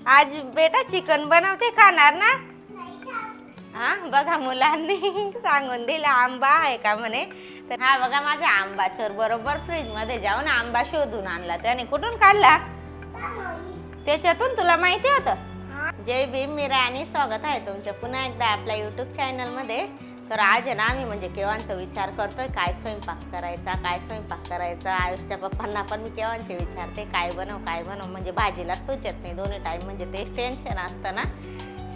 आज बेटा चिकन बनवते, खाणार ना? हा बघा, मुलांनी सांगून दिलं आंबा आहे का म्हणे. तर हा बघा, माझा आंबा चोर बरोबर फ्रीज मध्ये जाऊन आंबा शोधून आणला. त्याने कुठून काढला? त्याच्यातून. तुला माहिती होतं? जय भीम, मी राणी. स्वागत आहे तुमचं पुन्हा एकदा आपल्या युट्यूब चॅनल मध्ये. तर आज आहे ना, आम्ही म्हणजे केव्हांचा विचार करतोय काय स्वयंपाक करायचा. आयुषच्या पप्पांना पण मी केव्हांचे विचारते काय बनव, म्हणजे भाजीला सुचत नाही दोन्ही टाइम, म्हणजे तेच टेन्शन असतं ना.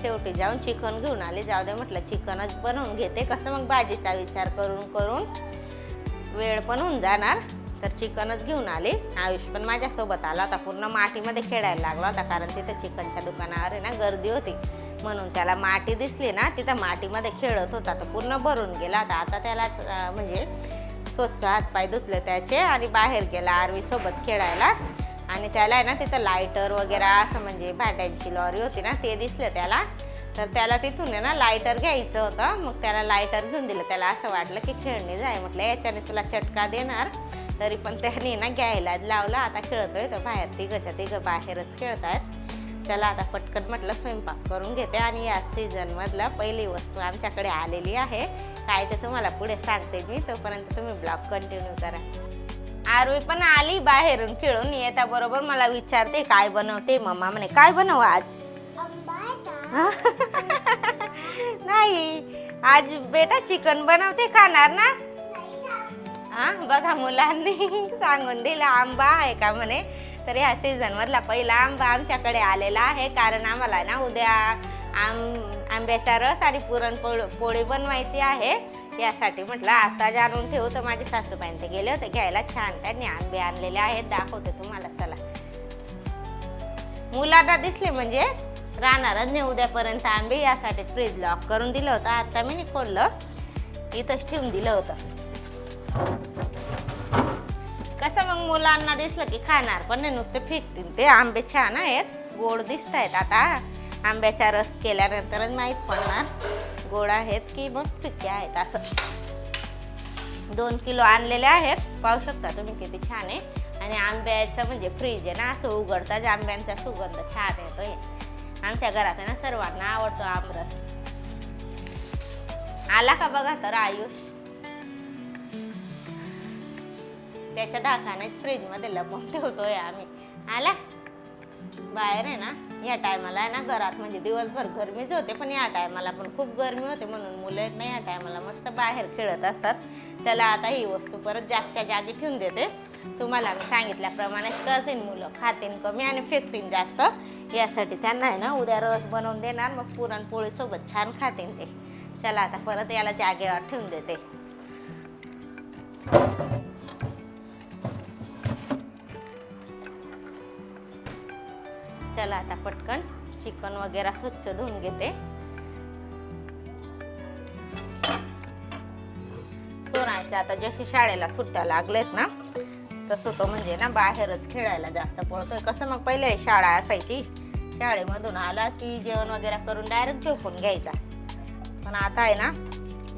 शेवटी जाऊन चिकन घेऊन आले. जाऊ दे म्हटलं, चिकनच बनवून घेते, कसं मग भाजीचा विचार करून वेळ पण होऊन जाणार. तर चिकनच घेऊन आले. आयुष पण माझ्यासोबत आला होता. पूर्ण मातीमध्ये खेळायला लागला होता, कारण तिथं चिकनच्या दुकानावर आहे ना गर्दी होती, म्हणून त्याला माती दिसली ना, तिथं मातीमध्ये खेळत होता. तर पूर्ण भरून गेला होता. आता त्याला म्हणजे स्वच्छ हातपाय धुतले त्याचे आणि बाहेर गेला आरवीसोबत खेळायला. आणि त्याला आहे ना तिथं लायटर वगैरे असं म्हणजे भांड्यांची लॉरी होती ना, ते दिसलं त्याला. तर त्याला तिथून आहे ना लायटर घ्यायचं होतं. मग त्याला लायटर घेऊन दिलं. त्याला असं वाटलं की खेळणी जाय, म्हटलं याच्याने तुला चटका देणार. तरी पण त्याने ना घ्यायला लावला. आता खेळतोय तर बाहेर, तिघं बाहेरच खेळत आहेत. त्याला आता पटकन म्हटलं स्वयंपाक करून घेते. आणि या सीझनमधला पहिली वस्तू आमच्याकडे आलेली आहे, काय ते तुम्हाला पुढे सांगते मी. तोपर्यंत तुम्ही ब्लॉग कंटिन्यू करा. आरवी पण आली बाहेरून खेळून. येता बरोबर मला विचारते काय बनवते मम्मा. म्हणे काय बनव आज? नाही, आज बेटा चिकन बनवते, खाणार ना? हा बघा, मुलांनी सांगून दिलं आंबा आहे का म्हणे. तर ह्या सीझन मधला पहिला आंबा आमच्याकडे आलेला आहे, कारण आम्हाला ना उद्या आंब्याचा रस आणि पुरणपोळी बनवायची आहे. यासाठी म्हटलं आता जाणून ठेवू. तर माझे सासूबाई ते गेले होते घ्यायला. छान त्यांनी आंबे आणलेले आहेत, दाखवते तुम्हाला. चला, मुलांना दिसले म्हणजे राहणारच नाही उद्यापर्यंत आंबे. यासाठी फ्रीज लॉक करून दिलं होतं. आता मी खोललं, इथंच ठेवून दिलं होतं. कसं मग मुलांना दिसलं की खाणार पण नाही, नुसते फेकतील ते. आंबे छान आहेत, गोड दिसत आहेत. आता आंब्याचा रस केल्यानंतरच माहीत पडणार गोड आहेत की मग फिक्के आहेत. असं 2 किलो आणलेले आहेत, पाहू शकता तुम्ही किती छान आहे. आणि आंब्याचं म्हणजे फ्रीज आहे ना, असं उघडताच आंब्यांचा सुगंध छान येतोय. आमच्या घरात आहे ना सर्वांना आवडतो आमरस. आला का बघा तर आयुष. त्याच्या धाकाने फ्रीजमध्ये लपवून ठेवतोय आम्ही. आला बाहेर आहे ना. या टायमाला आहे ना घरात म्हणजे दिवसभर गरमीच होते, पण या टायमाला पण खूप गरमी होते, म्हणून मुलं आहेत ना या टायमाला मस्त बाहेर खेळत असतात. चला, आता ही वस्तू परत जागच्या जागी ठेवून देते. तुम्हाला मी सांगितल्याप्रमाणेच करतील मुलं, खातील कमी आणि फेकतील जास्त. यासाठी त्यांना आहे ना उद्या रस बनवून देणार, मग पुरणपोळी सोबत छान खातील ते. चला, आता परत याला जागेवर ठेवून देते. चला, आता पटकन चिकन वगैरे स्वच्छ धुवून घेते. सोनायच्या आता जशी शाळेला सुट्ट्या लागलेत ना, तसं तो म्हणजे ना बाहेरच खेळायला जास्त पळतोय. कसं मग पहिले शाळा असायची, शाळेमधून आला की जेवण वगैरे करून डायरेक्ट झोपून घ्यायचा. पण आता आहे ना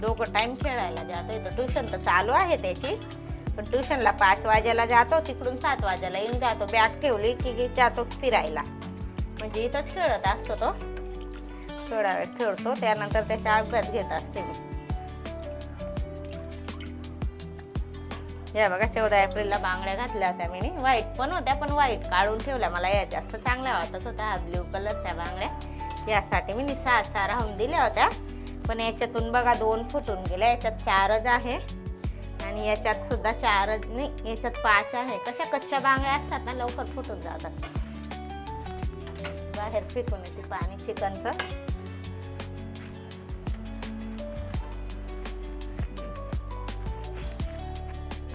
दोघं टाइम खेळायला जातोय. तर ट्युशन तर चालू आहे त्याची, पण ट्युशनला 5 वाजेला जातो, तिकडून 7 वाजेला येऊन जातो. बॅग ठेवली की जातो फिरायला, म्हणजे इथंच खेळत असतो तो. थोडा वेळ खेळतो, त्यानंतर त्याचा अभ्यास घेत असते मी. या बघा, 14 एप्रिलला बांगड्या घातल्या होत्या मी. व्हाईट पण होत्या, पण व्हाईट काढून ठेवल्या. मला या जास्त चांगल्या वाटत होत्या ब्ल्यू कलरच्या बांगड्या. यासाठी मी 6 राहून दिल्या होत्या, पण याच्यातून बघा 2 फुटून गेल्या. याच्यात 4च आहे आणि याच्यात सुद्धा 4च नाही, याच्यात 5 आहे. कशा कच्च्या बांगड्या असतात ना, लवकर फुटून जातात. बाहेर फेकून येते पाणी चिकनचं.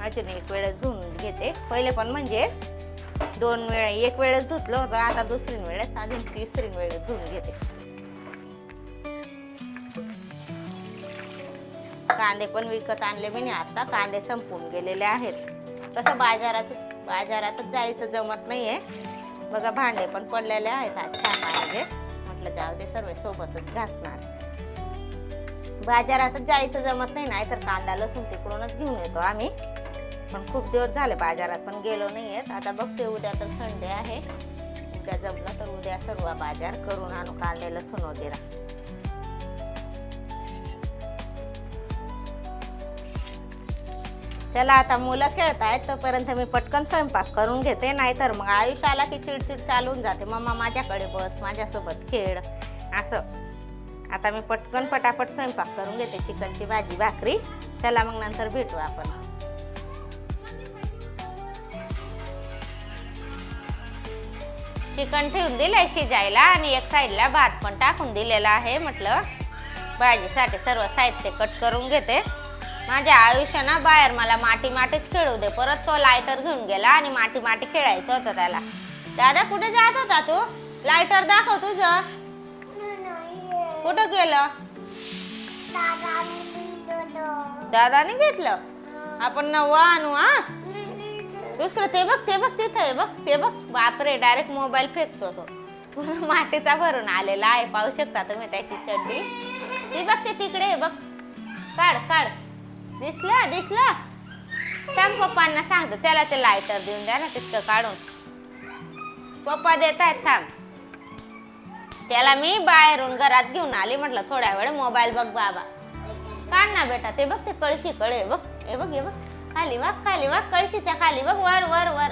अजून एक वेळेस धुवून घेते. पहिले पण म्हणजे 2 वेळा, एक वेळेस धुतलं होतं, आता दुसरी वेळेस, अजून तिसरी वेळेस धुवून घेते. कांदे पण विकत आणले मी. आता कांदे संपून गेलेले आहेत. तसं बाजारातच जायचं जमत नाहीये. बघा, भांडे पण पडलेले आहेत अच्छा पाहिजे. म्हटलं जाऊ दे, सर्व सोबतच घासणार. बाजारातच जायचं जमत नाही, तर कांदा लसूण तिकडूनच घेऊन येतो आम्ही. पण खूप दिवस झाले बाजारात पण गेलो नाहीयेत. आता बघते, उद्या तर संडे आहे, उद्या जमलं तर उद्या सर्व बाजार करून आणू, कांदे लसूण वगैरे. चला आता मुलं खेळतायत तोपर्यंत मी पटकन स्वयंपाक करून घेते, नाहीतर मग आयुष आला की चिडचिड चालून जाते, मम्मा माझ्याकडे बस, माझ्यासोबत खेळ असं. आता मी पटकन पटापट स्वयंपाक करून घेते, चिकनची भाजी भाकरी. चला मग नंतर भेटू आपण. चिकन ठेवून दिलंय शिजायला आणि एक साईडला भात पण टाकून दिलेला आहे. म्हटलं भाजीसाठी सर्व साहित्य कट करून घेते. माझ्या आयुष्यानं बाहेर मला मातीच खेळू दे, परत तो लायटर घेऊन गेला आणि माती खेळायचं होतं त्याला. दादा कुठे जात होता तू? लायटर दाखव तुझं. कुठं गेलं? दादाने घेतलं. आपण नवं आणू. हा दुसरं ते बघ तिथं आहे बघ, ते बघ. बापरे, डायरेक्ट मोबाईल फेकतो तो. पूर्ण मातीचा भरून आलेला आहे, पाहू शकता तुम्ही त्याची चड्डी. ती बघ, ते तिकडे आहे बघ. काढ. दिसलं. सांग पप्पांना, सांगतो त्याला ते लायटर देऊन द्या ना तितकं काढून. पप्पा देत आहेत, थांब. त्याला मी बाहेरून घरात घेऊन आली, म्हटलं थोड्या वेळ मोबाईल बघ बाबा. काढ ना बेटा, ते बघ, ते कळशीकडे बघ. हे बघ खाली बघ, कळशीच्या खाली बघ, वर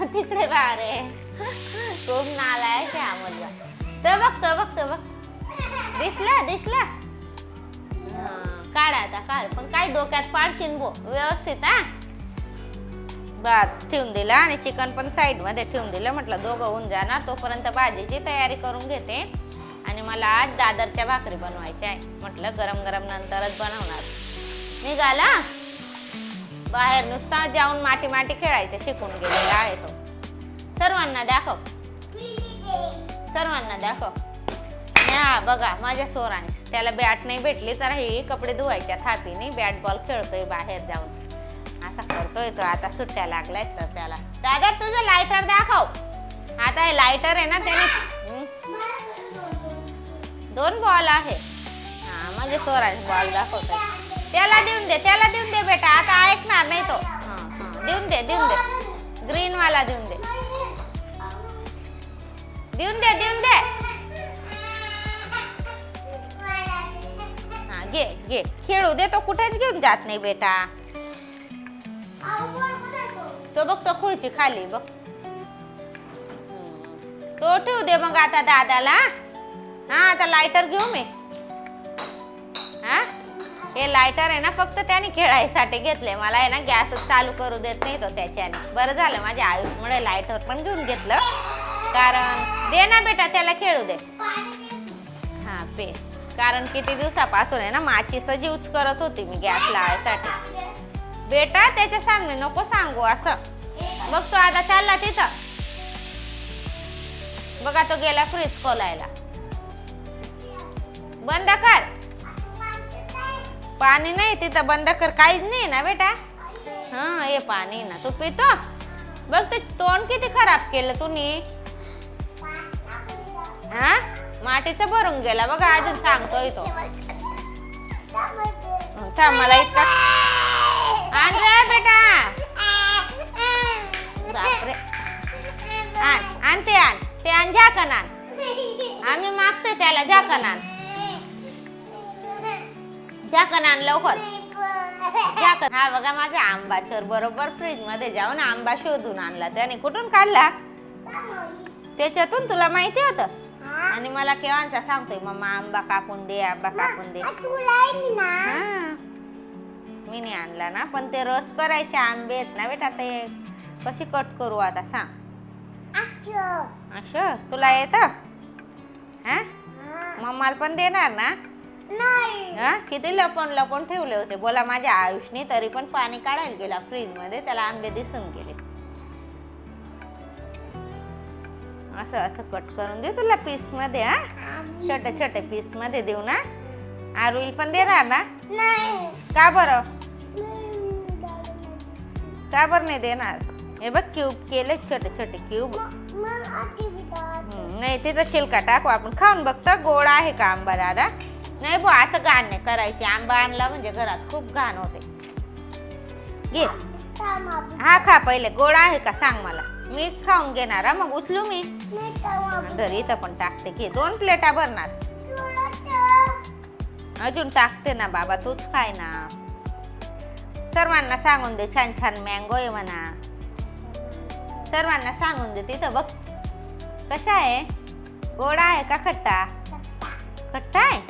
तिकडे बारे. खूप नालाय त्या मुलगा. तो बघ. दिसला. काढ, पण काय डोक्यात पाडशीन भो, व्यवस्थित. हा भात ठेवून दिला आणि चिकन पण साईड मध्ये ठेवून दिलं. म्हटलं दोघं होऊन जाणार, तोपर्यंत भाजीची तयारी करून घेते. आणि मला आज दादरच्या भाकरी बनवायच्या आहे. म्हटलं गरम नंतरच बनवणार. निघाला बाहेर, नुसता जाऊन माती खेळायचं शिकून गेलेला आहे तो. सर्वांना दाखव. हा बघा, माझ्या सोराने त्याला बॅट नाही भेटली तर ही कपडे धुवायच्या थापीने बॅट बॉल खेळतोय बाहेर जाऊन. असा करतोय तो. आता सुट्ट्या लागल्यात तर त्याला. दादा तुझं लायटर दाखव. आता हे लायटर आहे ना, त्याने 2 बॉल आहे. हा माझ्या सोराने बॉल दाखवतोय. त्याला देऊन दे बेटा, आता ऐकणार नाही तो. देऊन दे. ग्रीन वाला देऊन दे. घे खेळू दे, तो कुठेच घेऊन जात नाही बेटा. तो बघ, तो खुर्ची खाली बघ. तो ठेवू दे मग आता दादाला. हा आता लायटर घेऊ मी. हा हे लायटर आहे ना, फक्त त्याने खेळायसाठी घेतले. मला आहे ना गॅसच चालू करू देत नाही तो त्याच्याने. बरं झालं माझ्या आयुषमुळे लायटर पण घेऊन घेतलं, कारण दे ना बेटा त्याला खेळू दे. हा पे, कारण किती दिवसापासून आहे ना माचीसच यूज करत होती मी गॅस लावायसाठी. बेटा त्याच्या सामने नको सांगू असं. बघ तो आता चालला तिथं. बघा तो गेला फ्रीज खोलायला. बंद कर. पाणी नाही तिथं, बंद कर. काहीच नाही ना बेटा. हा हे पाणी ना, तू पितो. बघ ते तोंड किती खराब केलं तुम्ही. हा मातीचं भरून गेला बघा, अजून सांगतोय तो. मला इतका आण रे बेटा. बापरे, आण ते आण झाकण आण. आम्ही मागतोय त्याला झाकण आण. झाकण आण लवकर. झाकण. हा बघा माझा आंबा चोर बरोबर फ्रीज मध्ये जाऊन आंबा शोधून आणला. त्याने कुठून काढला? त्याच्यातून. तुला माहिती होतं? आणि मला केव्हाचा सांगतोय मम्मा आंबा कापून दे. मी नाही आणला ना, पण ते रस करायचे आंबे आहेत ना बेटा, ते कशी कट करू आता सांग. असं तुला येतं? हा मम्माला पण देणार ना? हा किती लपवून ठेवले होते बोला माझ्या आयुषने, तरी पण पाणी काढायला गेला फ्रीज मध्ये, त्याला आंबे दिसून गेले. असं कट करून दे तुला पीस मध्ये. हा छोटे पीस मध्ये देऊ ना. आरुईल पण देणार ना? का बरं नाही देणार? हे बघ क्यूब केले, छोटे क्यूब. नाही तिथं चिलका टाकू आपण. खाऊन बघतो गोड आहे का आंबा दादा. नाही बो असं घाण नाही करायची. आंबा आणला म्हणजे घरात खूप घाण होते. घे. हा खा पहिले. गोड आहे का सांग मला. मीच खाऊन घेणार हा, मग उचलू मी घरी तर पण टाकते की 2 प्लेटा भरणार. अजून टाकते ना बाबा, तूच खाय ना. सर्वांना सांगून दे छान छान मँगो आहे म्हणा. सर्वांना सांगून दे. तिथं बघ कशा आहे, गोड आहे का खट्टा? खट्टा आहे.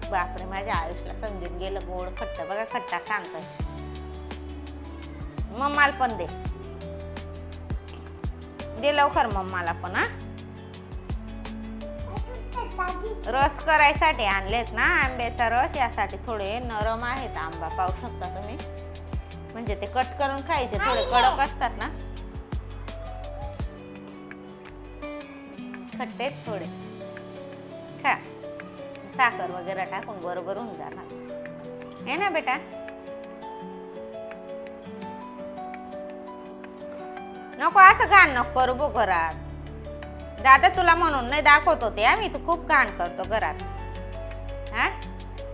बापरे, माझ्या आयुषला समजून गेलं गोड खट्टा. बघा खट्टा सांगतोय. मम्माला पण दे, दे लवकर मम्माला पण. हा, रस करायसाठी आणलेत ना आंब्याचा रस, यासाठी थोडे नरम आहेत आंबा, पाहू शकता तुम्ही. म्हणजे ते कट करून खायचे, थोडे कडक असतात ना. खट्टे थोडे खा. साखर वगैरे टाकून बरोबर होऊन जाणार है ना बेटा. नको असं घाण नको करू बघ घरात. दादा तुला म्हणून नाही दाखवत होते आम्ही, तू खूप घाण करतो घरात. हा,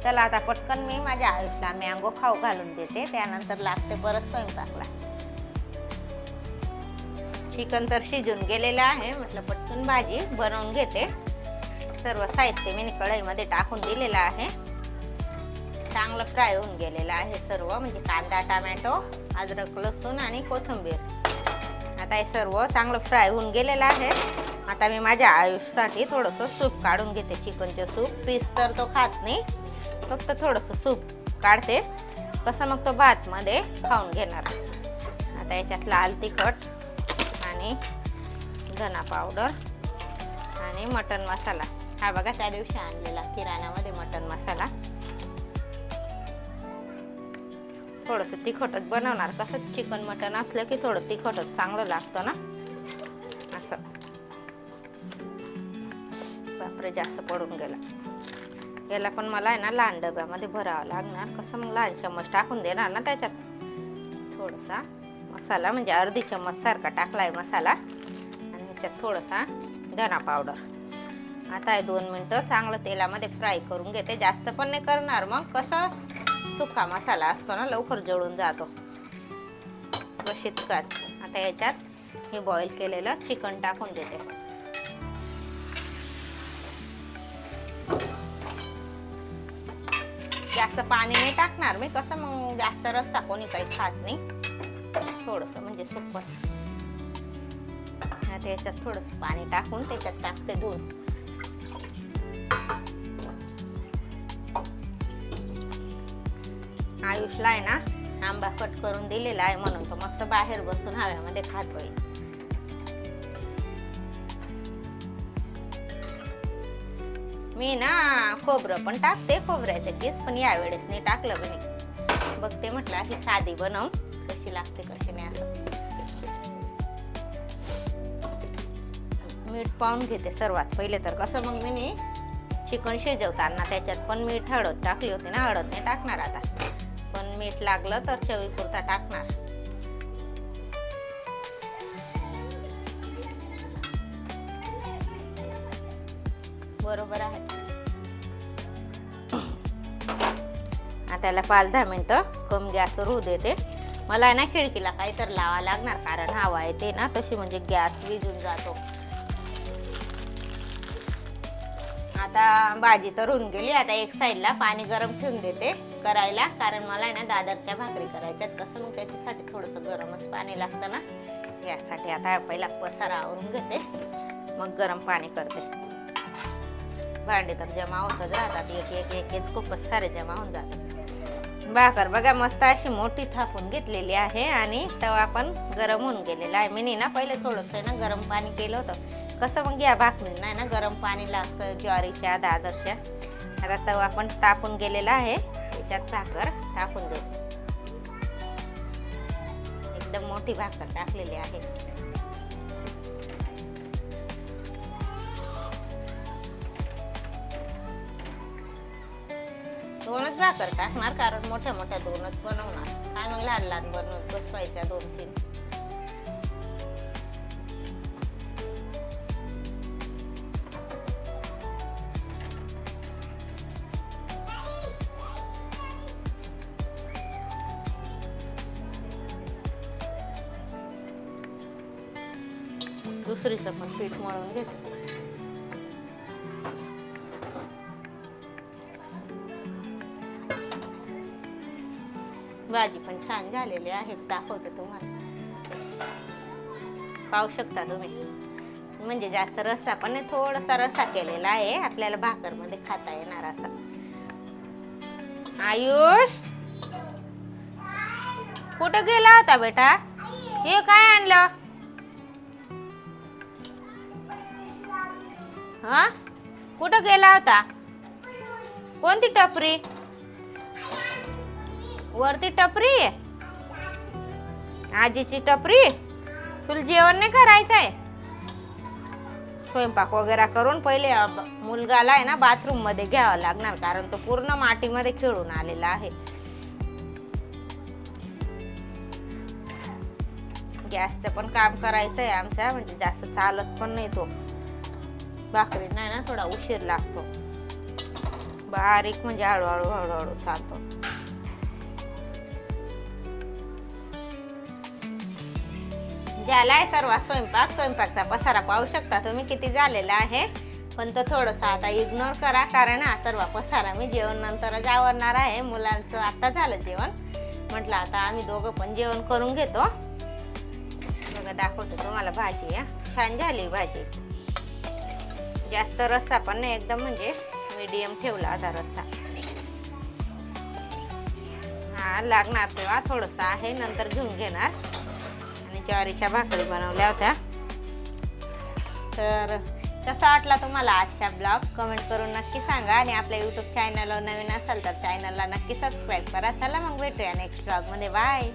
चला आता पटकन मी माझ्या आयुषला मँगो खाऊ घालून देते, त्यानंतर लागते परत स्वयंपाकला. चिकन तर शिजून गेलेलं आहे, म्हटलं पटकन भाजी बनवून घेते. सर्व साहित्य मी कढईमध्ये टाकून दिलेलं आहे. चांगलं फ्राय होऊन गेलेलं आहे सर्व, म्हणजे कांदा, टोमॅटो, अद्रक, लसूण आणि कोथिंबीर. आता हे सर्व चांगलं फ्राय होऊन गेलेलं आहे. आता मी माझ्या आयुषसाठी थोडंसं सूप काढून घेते, चिकनचं सूप. पीस तर तो खात नाही, फक्त थोडंसं सूप काढते, कसं मग तो भातमध्ये खाऊन घेणार. आता याच्यात लाल तिखट आणि धना पावडर आणि मटन मसाला. हा बघा त्या दिवशी आणलेला किराण्यामध्ये मटन मसाला. थोडंसं तिखटच बनवणार, कसं चिकन मटन असलं की थोडं तिखटच चांगलं लागतं ना. असं बापरे, जास्त पडून गेला. याला पण मला आहे ना लहान डब्यामध्ये भरावं लागणार, कसं मग लहान चम्मच टाकून देणार ना त्याच्यात. थोडासा मसाला म्हणजे अर्धी चम्मच सारखा टाकलाय मसाला, आणि ह्याच्यात थोडासा धना पावडर. आता हे 2 मिनटं चांगलं तेलामध्ये फ्राय करून घेते. जास्त पण नाही करणार, मग कसं सुका मसाला असतो ना लवकर जळून जातो, बस इतकाच. आता याच्यात हे बॉईल केलेलं चिकन टाकून देते. जास्त पाणी नाही टाकणार मी, कसं मग जास्त रस्सा कोणी काही खात नाही, थोडंसं म्हणजे सुकं. आता याच्यात थोडंसं पाणी टाकून त्याच्यात टाकते दूध. आयुषला आहे ना आंबा कट करून दिलेला आहे, म्हणून तो मस्त बाहेर बसून हव्यामध्ये खातोय. मी ना खोबरं पण टाकते, खोबऱ्याचे केस, पण यावेळेस नाही टाकलं. पण बघते म्हटलं अशी साधी बनवून कशी लागते कशी नाही. असं मीठ पाहून घेते सर्वात पहिले तर, कसं मग मी चिकन शिजवताना त्याच्यात पण मीठ हळद टाकली होती ना. हळद नाही टाकणार आता, पण मीठ लागलं तर चवीपुरता टाकणार. बरोबर आहे. आता त्याला 5-10 मिनिटं कम गॅसवर होऊ देते. मला आहे ना खिडकीला काहीतरी लावा लागणार, कारण हवा येते ना तशी, म्हणजे गॅस विझून जातो. आता भाजी तर होऊन गेली. आता एक साईडला पाणी गरम ठेवून देते करायला, कारण मला आहे ना दादरच्या भाकरी करायच्यात, कसं मग त्याच्यासाठी थोडंसं गरमच पाणी लागतं ना यासाठी. आता पहिला पसारा आवरून घेते, मग गरम पाणी करते. भांडे तर जमा होतच राहतात, एक एक खूपच सारे जमा होऊन जातात. भाकर बघा मस्त अशी मोठी थापून घेतलेली आहे, आणि तवा पण गरम होऊन गेलेला आहे. मी ना पहिले थोडंसं ना गरम पाणी केलं होतं, कसं मग या भाकरींना आहे ना गरम पाणी लागतं, ज्वारीच्या दादरच्या. आता तवा पण तापून गेलेला आहे, त्याच्यात भाकर टाकून देते. एकदम मोठी भाकर टाकलेली आहे. दोनच भाकर टाकणार, कारण मोठ्या मोठ्या दोनच बनवणार, काय मग लहान लहान बनवत बसवायच्या 2-3. दुसरीचं पण पीठ मळून घेते. भाजी पण छान झालेली आहे, दाखवते तुम्हाला, पाहू शकता तुम्ही. म्हणजे जास्त रस्सा पण नाही, थोडासा रस्सा केलेला आहे, आपल्याला भाकर मध्ये खाता येणार असा. आयुष कुठं गेला होता बेटा? हे काय आणलं? हा, कुठं गेला होता? कोणती टपरी? वरती टपरी? आजीची टपरी? तुला जेवण नाही करायचंय? स्वयंपाक वगैरे करून पहिले मुलगाला आहे ना बाथरूम मध्ये घ्यावं लागणार, कारण तो पूर्ण मातीमध्ये खेळून आलेला आहे. गॅसचं पण काम करायचंय आमच्या, म्हणजे जास्त चालत पण नाही तो. भाकरी नाही ना, थोडा उशीर लागतो, बारीक म्हणजे हळूहळू हळूहळू चालतो. झालाय सर्व स्वयंपाक. स्वयंपाकचा पसारा पाहू शकता तुम्ही किती झालेला आहे, पण तो थोडंसं आता इग्नोर करा, कारण हा सर्व पसारा मी जेवण नंतरच आवरणार आहे. मुलांचं आता झालं जेवण, म्हटलं आता आम्ही दोघं पण जेवण करून घेतो. बघा दाखवतो तुम्हाला भाजी. छान झाली भाजी, जास्त रस्सा पण नाही, एकदम म्हणजे मीडियम ठेवला होता रस्सा. हा लागणार तेव्हा थोडंसं आहे, नंतर घेऊन घेणार. ज्वारीच्या भाकरी बनवल्या होत्या. तर कसा वाटला तुम्हाला आजचा ब्लॉग कमेंट करून नक्की सांगा, आणि आपल्या यूट्यूब चॅनलवर नवीन असाल तर चॅनलला नक्की सबस्क्राईब करा. चला मग भेटूया नेक्स्ट ब्लॉग मध्ये. बाय.